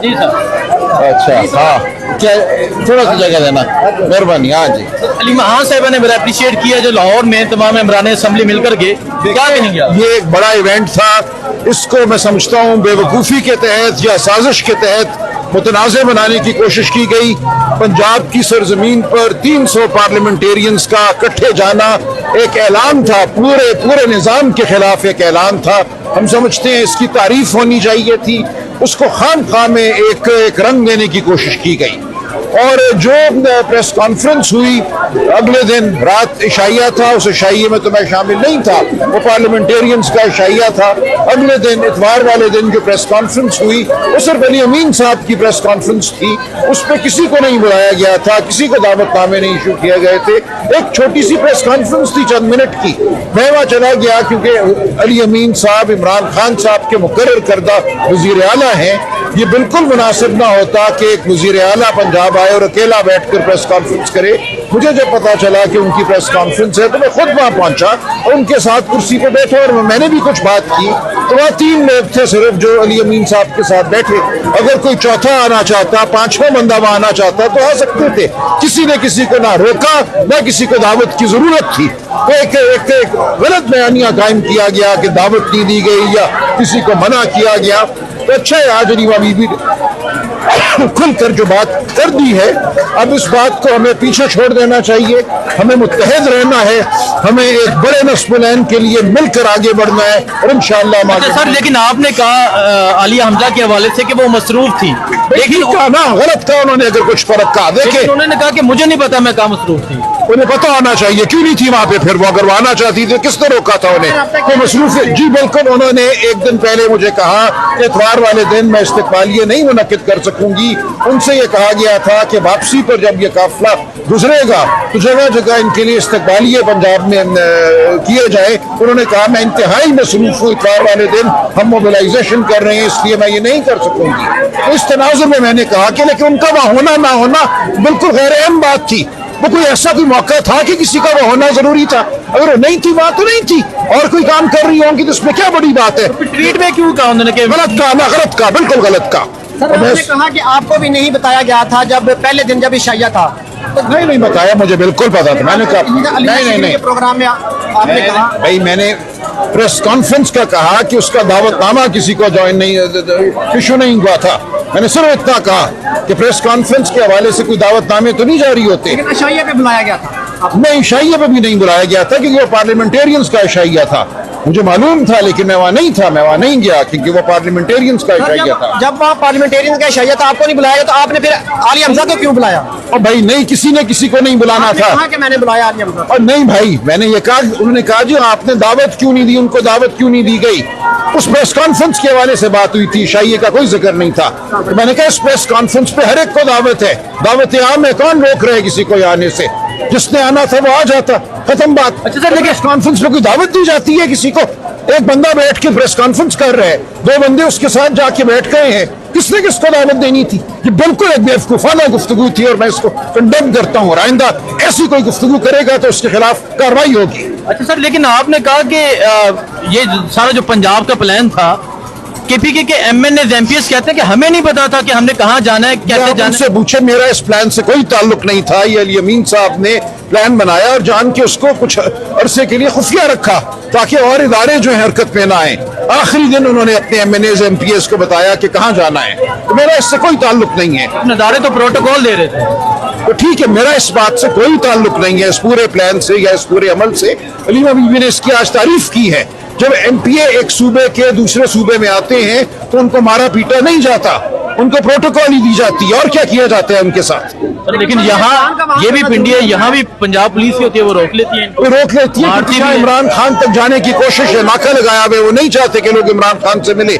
جی سر اچھا ہاں کیا تھوڑا سا جگہ دینا مہربانی. ہاں جی علیمہ خان صاحبہ نے بڑا اپریشیٹ کیا جو لاہور میں تمام ممبران اسمبلی مل کر کے کیا کہیں گے؟ یہ ایک بڑا ایونٹ تھا. اس کو میں سمجھتا ہوں بے وقوفی کے تحت یا سازش کے تحت متنازع بنانے کی کوشش کی گئی. پنجاب کی سرزمین پر 300 پارلیمنٹیرینز کا اکٹھے جانا ایک اعلان تھا, پورے نظام کے خلاف ایک اعلان تھا. ہم سمجھتے ہیں اس کی تعریف ہونی چاہیے تھی. اس کو خام خواہ میں ایک رنگ دینے کی کوشش کی گئی. اور جو پریس کانفرنس ہوئی اگلے دن رات عشائیہ تھا, اس عشائیے میں تو میں شامل نہیں تھا, وہ پارلیمنٹیرینز کا عشائیہ تھا. اگلے دن اتوار والے دن جو پریس کانفرنس ہوئی وہ صرف علی امین صاحب کی پریس کانفرنس تھی. اس پہ کسی کو نہیں بلایا گیا تھا, کسی کو دعوت نامے نہیں ایشو کیے گئے تھے. ایک چھوٹی سی پریس کانفرنس تھی چند منٹ کی. میں وہاں چلا گیا کیونکہ علی امین صاحب عمران خان صاحب کے مقرر کردہ وزیر اعلیٰ ہیں. یہ بالکل مناسب نہ ہوتا کہ ایک وزیر اعلیٰ پنجاب آئے اور اکیلا بیٹھ کر پریس کانفرنس کرے. مجھے جب پتا چلا کہ ان کی پریس کانفرنس ہے تو میں خود وہاں پہنچا اور ان کے ساتھ کرسی پہ بیٹھا اور میں نے بھی کچھ بات کی. تو وہاں 3 لوگ تھے صرف جو علی امین صاحب کے ساتھ بیٹھے. اگر کوئی چوتھا آنا چاہتا, 5واں بندہ وہاں آنا چاہتا تو آ سکتے تھے. کسی نے کسی کو نہ روکا نہ کسی کو دعوت کی ضرورت تھی. ایک غلط بیانیہ قائم کیا گیا کہ دعوت نہیں دی گئی یا کسی کو منع کیا گیا. تو اچھا ہے آج علیمہ بی بی کھل کر جو بات کر دی ہے, اب اس بات کو ہمیں پیچھے چھوڑ دینا چاہیے. ہمیں متحد رہنا ہے, ہمیں ایک بڑے نصب العین کے لیے مل کر آگے بڑھنا ہے اور انشاءاللہ ہم آگے. سر لیکن آپ نے کہا عالیہ حمزہ کے حوالے سے کہ وہ مصروف تھی, لیکن نا غلط کہا انہوں نے. اگر کچھ فرق کہا دیکھیں, انہوں نے کہا کہ مجھے نہیں پتا میں کہاں مصروف تھی. انہیں پتا ہونا چاہیے کیوں نہیں تھی وہاں پہ. پھر وہ اگر وہ آنا چاہتی تھی کس نے روکا تھا انہیں؟ وہ مصروف ہے. جی بالکل, انہوں نے ایک دن پہلے مجھے کہا کہ اتوار والے دن میں استقبالیہ نہیں منعقد کر سکوں گی. ان سے یہ کہا گیا تھا کہ واپسی پر جب یہ قافلہ گزرے گا تو جگہ جگہ ان کے لیے استقبالیہ پنجاب میں کیے جائے. انہوں نے کہا میں انتہائی مصروف ہوں, اتوار والے دن ہم موبلائزیشن کر رہے ہیں, اس لیے میں یہ نہیں کر سکوں گی. تو اس تناظر میں نے کہا کہ لیکن ان کا وہاں ہونا نہ ہونا بالکل غیر اہم بات تھی. وہ کوئی ایسا کوئی موقع تھا کہ کسی کا وہ ہونا ضروری تھا؟ اگر وہ نہیں تھی وہاں تو نہیں تھی, اور کوئی کام کر رہی ہوں گی تو اس میں کیا بڑی بات ہے؟ ٹویٹ میں کیوں کہا انہوں نے کہ غلط کہا نا, غلط کہا, بالکل غلط کہا. سر انہوں نے کہا کہ آپ کو بھی نہیں بتایا گیا تھا جب پہلے دن جب عشائیہ تھا. نہیں بتایا, مجھے بالکل پتا تھا. میں نے کہا نہیں پروگرام میں آپ نے کہا بھائی, میں نے پریس کانفرنس کا کہا کہ اس کا دعوت نامہ کسی کو جوائن نہیں ایشو نہیں ہوا تھا. میں نے صرف اتنا کہا کہ پریس کانفرنس کے حوالے سے کوئی دعوت نامے تو نہیں جاری ہوتے. لیکن عشائیہ پہ بلایا گیا تھا. نہیں, عشائیہ پہ بھی نہیں بلایا گیا تھا کیونکہ وہ پارلیمنٹیرینز کا عشائیہ تھا. مجھے معلوم تھا لیکن میں وہاں نہیں تھا, میں وہاں نہیں گیا کیونکہ وہ پارلیمنٹیرینز کا عشائیہ تھا. جب وہاں پارلیمنٹیرین کا عشائیہ تھا آپ کو نہیں بلایا تو آپ نے پھر عالیہ حمزہ کو کیوں بلایا؟ اور بھائی نہیں, کسی نے کسی کو نہیں بلانا تھا. کہا کہ میں نے بلایا عالیہ حمزہ. اور نہیں بھائی, میں نے یہ کہا, انہوں نے کہا جی آپ نے دعوت کیوں نہیں دی, ان کو دعوت کیوں نہیں دی گئی. اس پریس کانفرنس کے حوالے سے بات ہوئی تھی, عشائیہ کا کوئی ذکر نہیں تھا. میں نے کہا اس پریس کانفرنس پہ ہر ایک کو دعوت ہے, دعوت عام ہے, کون روک رہے کسی کو آنے سے؟ جس نے آنا تھا وہ آ جاتا, ختم بات. اچھا سر, لیکن پریس کانفرنس میں کوئی دعوت دی جاتی ہے کسی کو؟ ایک بندہ بیٹھ کے پریس کانفرنس کر رہے ہیں, 2 بندے اس کے ساتھ جا کے بیٹھ گئے ہیں, کس نے کس کو دعوت دینی تھی؟ یہ بالکل ایک بیوقوفانہ گفتگو تھی اور میں اس کو کنڈیم کرتا ہوں. آئندہ ایسی کوئی گفتگو کرے گا تو اس کے خلاف کارروائی ہوگی. اچھا سر, لیکن آپ نے کہا کہ یہ سارا جو پنجاب کا پلان تھا, KPK کے MNAs MPs کہتے ہیں کہ ہمیں نہیں پتا تھا کہ ہم نے کہاں جانا ہے, کیسے جانا ہے. سے پوچھے, میرا اس پلان سے کوئی تعلق نہیں تھا. یہ علی امین صاحب نے پلان بنایا اور جان کے اس کو کچھ عرصے کے لیے خفیہ رکھا تاکہ اور ادارے جو ہیں حرکت میں نہ آئیں. آخری دن انہوں نے اپنے MNAs MPs کو بتایا کہ کہاں جانا ہے. تو میرا اس سے کوئی تعلق نہیں ہے. ادارے تو پروٹوکول دے رہے تھے. تو ٹھیک ہے, میرا اس بات سے کوئی تعلق نہیں ہے, اس پورے پلان سے یا اس پورے عمل سے. علیمہ بی بی نے اس کی آج تعریف کی ہے. جب MPA ایک صوبے کے دوسرے صوبے میں آتے ہیں تو ان کو مارا پیٹا نہیں جاتا, ان کو پروٹوکول ہی دی جاتی ہے. اور کیا کیا جاتا ہے ان کے ساتھ؟ لیکن یہاں یہ بھی پنڈی ہے, یہاں بھی پنجاب پولیس کی ہوتی ہے, وہ روک لیتی ہے. روک لیتی ہے. عمران خان تک جانے کی کوشش ہے, ناکہ لگایا ہوئے, وہ نہیں چاہتے کہ لوگ عمران خان سے ملے.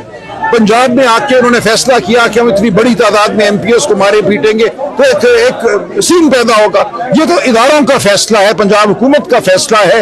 پنجاب میں آ کے انہوں نے فیصلہ کیا کہ ہم اتنی بڑی تعداد میں MPs کو مارے پیٹیں گے تو ایک سین پیدا ہوگا. یہ تو اداروں کا فیصلہ ہے, پنجاب حکومت کا فیصلہ ہے.